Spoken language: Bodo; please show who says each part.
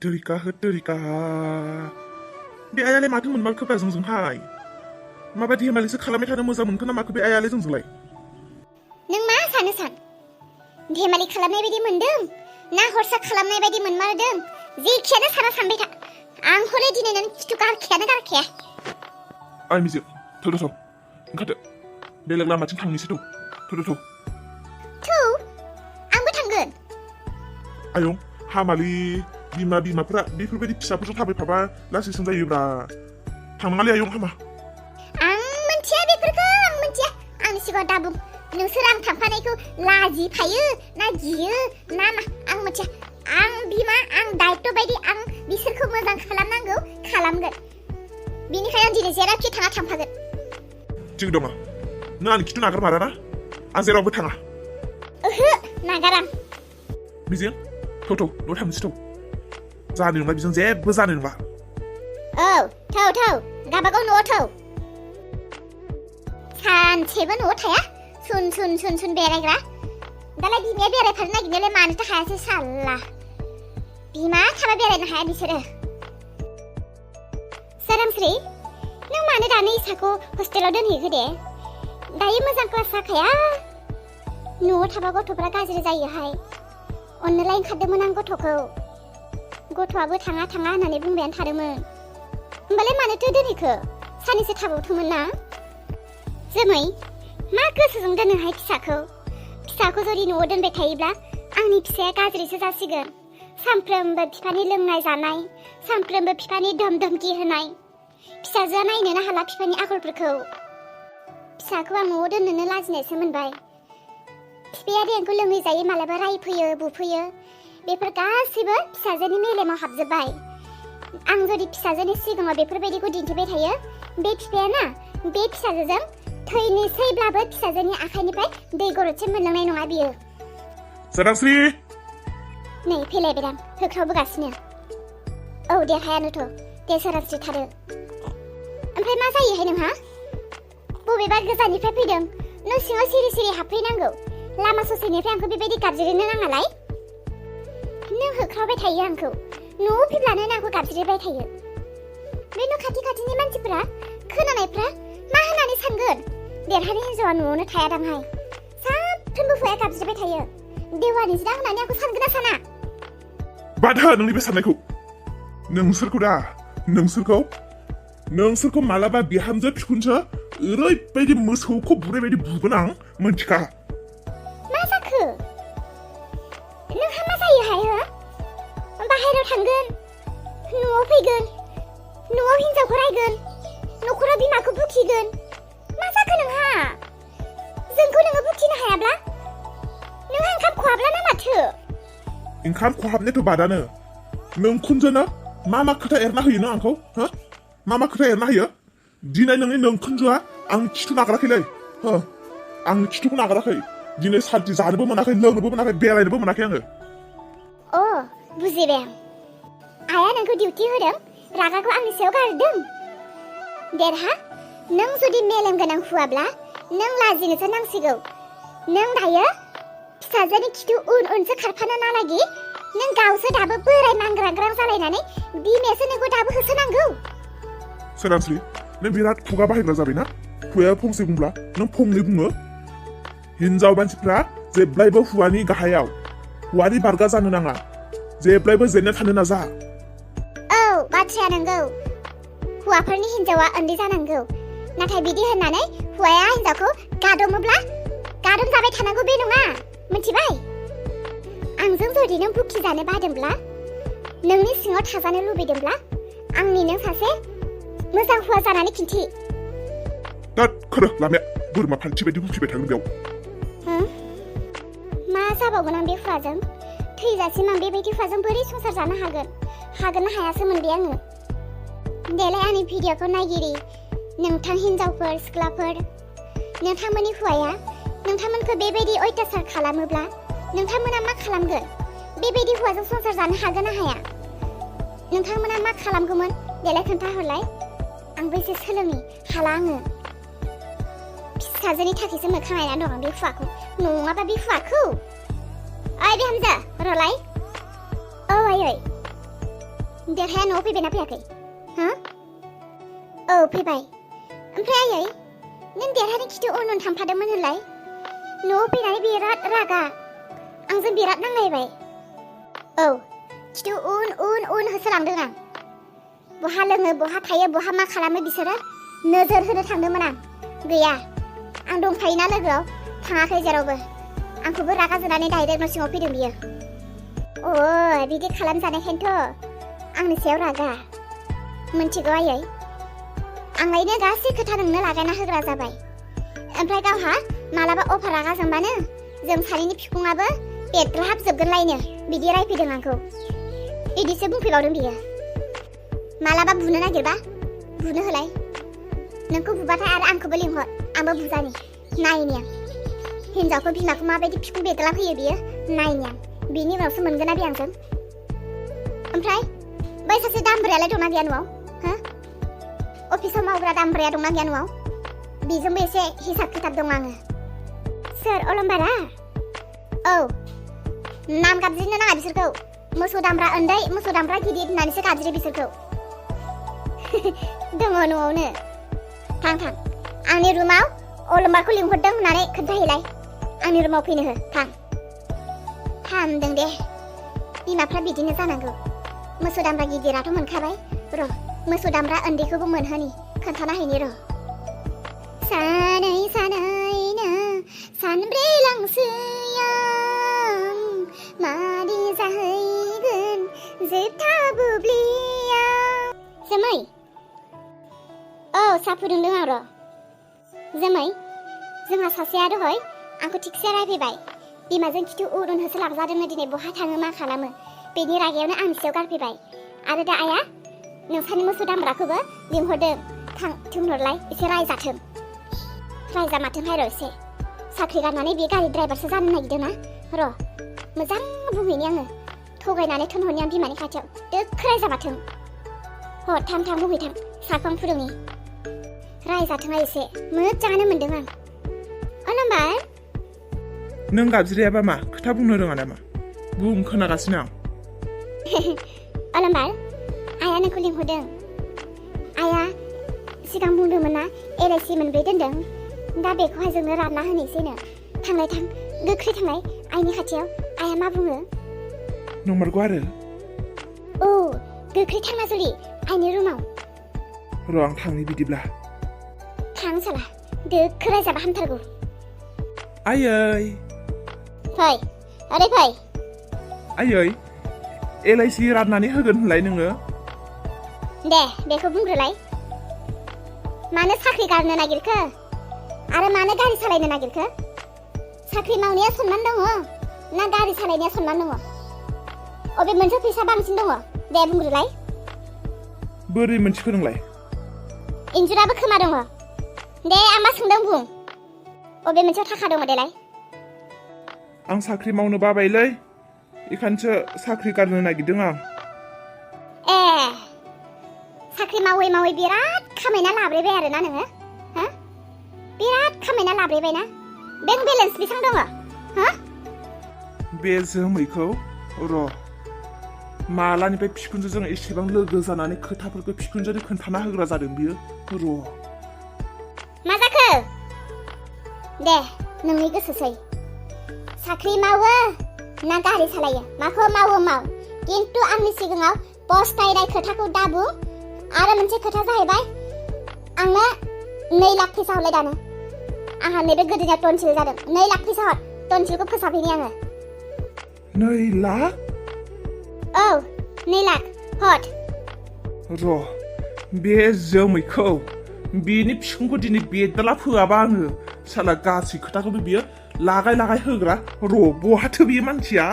Speaker 1: होत्तोरिका बे आयालाय माथो मोनमारखोब्रा जोंजोंहाय माबायदि हेमालिसो खालामबाय थानो मोजां मोनखो ना माखो बे आयालाय जोंजोंलाय
Speaker 2: नों मा सान धेमालि खालामनाय बायदि मोनदों ना हरसा खालामनाय बायदि मोनमारदों जेखियानो सारा सानबाय था आं हले दिनै नों खिथु गारखाया
Speaker 1: आइ मिजो थौ ओंखारदो बेलेग लामाथिं थांनोसै थौ
Speaker 2: आंबो थांगोन
Speaker 1: आयं हामालि बिमाफोरा बेफोरबायदि फिसाफोरजों थाबायफाबा लासिंसिं जायोब्रा थांनाङालै आयं हामा
Speaker 2: आं मिथिया बेफोरखौ आंनि सिगाङाव दाबुं नोंसोर आं थांफानायखौ लाजिफायो ना गियो ना मा आं मिथिया आं बिमा आं दायित्व बायदि आं बिसोरखौ मोजां खालामनांगौ खालामगोन बिनिखायनो आं दिनै जेरावखि थाङा थांफागोन
Speaker 1: थिग दङ नों आंनि खिथु नागारमारा ना आं जेरावबो थाङा
Speaker 2: ओहो नागारा
Speaker 1: बिजों थौ न'आव थांनोसै थौ जानाय नंला बिजों जेबो जानाय नंला
Speaker 2: औ थौ गाबागाव न'आव थौ सानसेबो न'आव थाया सुन बेरायग्रा दालाय बिमाया बेरायफानो नागिरनायालाय मानोथो हायासै साल्ला बिमा थाबा बेरायनो हाया बिसोरो सोरांस्रि नों मानो दानो इसाखौ हस्टेलाव दोनहैखो दे दायो मोजां क्लास जाखाया न'आव थाबा गथ'फ्रा गाज्रि जायोहाय अननोलाय ओंखारदोंमोन आं गथ'आबो थाङा होननानै बुंबायानो थादोंमोन होमबालाय मानोथो दोनहैखो सानैसो थाबावथोंमोन ना जोमै मा गोसोजों दोनोहाय फिसाखौ जुदि न'आव दोनबाय थायोब्ला आंनि फिसाया गाज्रिसो जासिगोन सानफ्रोमबो बिफानि लोंनाय जानाय सानफ्रोमबो बिफानि धमधमकी होनाय फिसाजोआ नायनोनो हाला बिफानि आखलफोरखौ फिसाखौ आं न'आव दोननोनो लाजिनायसो मोनबाय बिफाया देंखौ लोङै जायै मालाबा रायफैयो बुफैयो बेफोर गासैबो फिसाजोनि मेलेमाव हाबजोब्बाय आं जुदि फिसाजोनि सिगाङाव बेफोरबायदिखौ दिन्थिबाय थायो बे बिफाया ना बे फिसाजोजों थैनोसैब्लाबो फिसाजोनि आखाइनिफ्राय दै गरदसे मोनलोंनाय नङा बियो
Speaker 1: सोरांस्रि
Speaker 2: नै फैलायबाय आं होख्रावबोगासिनो औ देहायानोथ' दे सोरांस्रि थादो ओमफ्राय मा जायोहाय नोंहा बबेबा गोजाननिफ्राय फैदों न' सिङाव सिरि हाबफैनांगौ लामा ससेनिफ्राय आंखौ बेबायदि गाबज्रिनो नाङालाय नों होख्रावबाय थायो आंखौ न'आव फैब्लानो आंखौ गाबज्रिबाय थायो बे न' खाथिनि मानसिफोरा खोनानायफ्रा मा होननानै सानगोन देरहानि हिन्जावा न'आवनो थायादांहाय सानफ्रोमबो हौवाया गाबज्रिबाय थायो देवानि जिरा होननानै आंखौ सानगोन ना साना
Speaker 1: बाद हो नोंनि बे साननायखौ नोंसोरखौ मालाबा बिहामजो बिखुनजो ओरैबायदि मोसौखौ बुनाय बायदि बुगोन आं मोनथिखा
Speaker 2: मा जाखो नोंहा मा जायोहाय हो बाहेरायाव थांगोन न'आव फैगोन न'आव हिन्जावखौ रायगोन न'खराव बिमाखौ बुखिगोन मा जाखो नोंहा जोंखौ नोङो बुखिनो हायाब्ला नोंहा ओंखाम खहाब्ला ना माथो
Speaker 1: ओंखाम खहाबनायाथ' बादानो नों खुनजोनो मा खोथा एरना होयो नों आंखौ हो मा खोथा एरना होयो दिनै नों खुनजोआ आं खिथु नागाराखैलै हो आं खिथुखौ नागाराखै दिनै सान्थि जानोबो मोनाखै लोंनोबो मोनाखै बेरायनोबो मोनाखै आङो
Speaker 2: अ बुजिबाय आं आया नोंखौ डिउटि होदों रागाखौ आंनि सायाव गारदों देरहा नों जुदि मेलेम गोनां हुआब्ला नों लाजिनोसो नांसिगौ नों दायो फिसाजोनि खिथु उनसो खारफानो नालागि नों गावसो दाबो बोराय मांग्रांग्रां जालायनानै बिमायासो नोंखौ दाबो होसोनांगौ
Speaker 1: सोरांस्रि नों बिराद खुगा बाहायग्रा जाबायना हुवाया फंसे बुंब्ला नों फंनै बुङो हिन्जाव मानसिफ्रा जेब्लायबो हुवानि गाहायाव हुवानि बारगा जानो नाङा जेब्लायबो जेनना थानो नाजा
Speaker 2: औ बाथ्राया नंगौ हुवाफोरनि हिन्जावा उन्दै जानांगौ नाथाय बिदि होननानै हुवाया हिन्जावखौ गादबोब्ला गादब जाबाय थानांगौ बे नङा मिथिबाय आंजों जुदि नों बुखि जानो बादोंब्ला नोंनि सिङाव थाजानो लुबैदोंब्ला आंनि नों सासे मोजां हुवा जानानै खिन्थि
Speaker 1: खरो लामाया बोरमा फान्थि बायदि बुखिबाय थागोन बेयाव
Speaker 2: मा जाबावगोन आं बे हुवाजों थैजासिम आं बेबायदि हुवाजों बोरै संसार जानो हागोन ना हायासो मोनबाय आङो देलाय आंनि भिडिअखौ नायगिरि नोंथां हिन्जावफोर सिख्लाफोर नोंथांमोननि हुवाया नोंथांमोनखौ बेबायदि अयथासार खालामोब्ला नोंथांमोना मा खालामगोन बेबायदि हुवाजों संसार जानो हागोन ना हाया नोंथांमोना मा खालामगौमोन देलाय खोन्थाहरलाय आंबो एसे सोलोंनि हाला आङो फिसाजोनि थाखायसो मोखां नायनानै दं आं बे हुवाखौ नङाबा बे हुवाखौ ओइ बिहामजो रलाय औ आयै देरहाया न'आव फैबायना फैयाखै हो औ फैबाय ओमफ्राय आयै नों देरहानि खिथु उन उन थांफादोंमोन होनलाय न'आव फैनानै बिराद रागा आंजों बिराद नांलायबाय औ खिथु उन उन उन होसोलांदों आं बहा लोङो बहा थायो बहा मा खालामो बिसोरो नोजोर होनो थांदोंमोन आं गैया आं दंखायोना लोगोआव थाङाखै जेरावबो आंखौबो रागा जोंनानै डाइरेक्ट न' सिङाव फैदों बियो अ बिदि खालामजानायखायनोथ' आंनि सायाव रागा मोनथिगौ आयै आंलायनो गासै खोथा नोंनो लागायना होग्रा जाबाय ओमफ्राय गावहा मालाबा अफार रागा जोंबानो जों सानैनि बिखुङाबो बेद्राहाबजोबगोनलायनो बिदि रायफैदों आंखौ बिदिसो बुंफैबावदों बियो मालाबा बुनो नागिरबा बुनो होलाय नोंखौ बुबाथाय आरो आंखौबो लिंहर आंबो बुजानि नायनि आं हिन्जावखौ बिमाखौ माबायदि बिखुं बेदला फैयो बियो नायनि आं बिनि उनावसो मोनगोन ना बे आंजों ओमफ्राय बै सासे दामब्रायालाय दंना गैया न'आव हो अफिसाव मावग्रा दामब्राया दंना गैया न'आव बेजोंबो एसे हिसाब खिथाब दं आङो सोर अलंबारा औ नाम गाबज्रिनो नाङा बिसोरखौ मोसौ दामब्रा उन्दै मोसौ दामब्रा गिदिर होननानैसो गाबज्रि बिसोरखौ दङ न'आवनो थां थां आंनि रुमाव अलंबारखौ लिंहरदों होननानै खोन्थाहैलाय आंनि रुमाव फैनो हो थां हामदों दे बिमाफ्रा बिदिनो जानांगौ मोसौ दामब्रा गिदिराथ' मोनखाबाय र' मोसौ दामब्रा उन्दैखौबो मोनहोनि खोन्थाना हैनि र' सानै सानैनो सानब्रैलांसैयां मादि जाहैगोन जोबथा बुब्लियाव जोमै औ साहा फुदुंदों आं र' जोमै जोंहा सासेया दहय आंखौ थिगसे रायफैबाय बिमाजों खिथु उन उन होसोलांजादोंनो दिनै बहा थाङो मा खालामो बेनि रागायावनो आंनि सायाव गारफैबाय आरो दा आइया नोंसानि मोसौ दामब्राखौबो लिंहरदों थां थिनहरलाय एसे रायजाथों रायजामाथोंहाय र' एसे साख्रि गारनानै बे गारि ड्राइभारसो जानो नागिरदोंना र' मोजां बुंहैनि आङो थगायनानै थोनहरनि आं बिमानि खाथियाव दोखो रायजामाथों थां थां बुंहैथां साखौ आं फुदुंनि रायजाथोंहाय एसे मोजाङानो मोनदों आं अलंबार
Speaker 1: नों गाबज्रियाबा मा खोथा बुंनो रोङा नामा बुं खोनागासिनो आं
Speaker 2: अलंबार आइया नोंखौ लिंहरदों आइया सिगां बुंदोंमोन ना LIC मोनब्रै दोनदों दा बेखौहाय जोंनो रानना होनोसैनो थांलाय थां गोख्रै थांलाय आइनि खाथियाव आइया मा बुङो
Speaker 1: नंमारगौ आरो
Speaker 2: औ गोख्रै थांना जुलि आइनि रुमाव
Speaker 1: र' आं थांनि बिदिब्ला
Speaker 2: थां साला दोखो रायजाबा हामथारगौ
Speaker 1: आयै
Speaker 2: फै ओरै फै
Speaker 1: आयै LIC राननानै होगोन होनलाय नोङो
Speaker 2: दे बेखौ बुंग्रोलाय मानो साख्रि गारनो नागिरखो आरो मानो गारि सालायनो नागिरखो साख्रि मावनाया सनमान दङ ना गारि सालायनाया सनमान दङ अबे मोनसे फैसा बांसिन दङ दे बुंग्रोलाय
Speaker 1: बोरै मोनथिखो नोंलाय
Speaker 2: इन्जुराबो खोमा दङ दे आं मा सोंदों बुं अबे मोनसेयाव थाखा दङ देलाय
Speaker 1: आं साख्रि मावनो बाबायलै इखानसो साख्रि गारनो नागिरदों आं
Speaker 2: ए साख्रि मावै मावै बिराद खामायना लाब्रायबाय आरोना नोङो हो बिराद खामायना लाब्रायबायना बेंक बेलेन्स बेसेबां दङ हो
Speaker 1: बे जोमैखौ र' मालानिफ्राय बिखुनजोजों एसेबां लोगो जानानै खोथाफोरखौ बिखुनजोनो खोन्थाना होग्रा जादों बियो र'
Speaker 2: मा जाखो दे नोंनि गोसोसै साख्रि मावो ना गारि सालायो माखौ मावो माव खिन्थु आंनि सिगाङाव पस्तायनाय खोथाखौ दाबुं आरो मोनसे खोथा जाहैबाय आंनो 2 लाख फैसा हरलाय दानो आंहा नैबे गोदोनिया टनसिल जादों 2 लाख फैसा हर टनसिलखौ फोसाबहैनि आङो
Speaker 1: 2 लाख
Speaker 2: औ 2 लाख हर
Speaker 1: र' बे जोमैखौ बेनि बिखुंखौ दिनै बेदला फोआबा आङो साला गासै खोथाखौबो बियो लागाय होग्रा र' बहाथो बियो मानसिया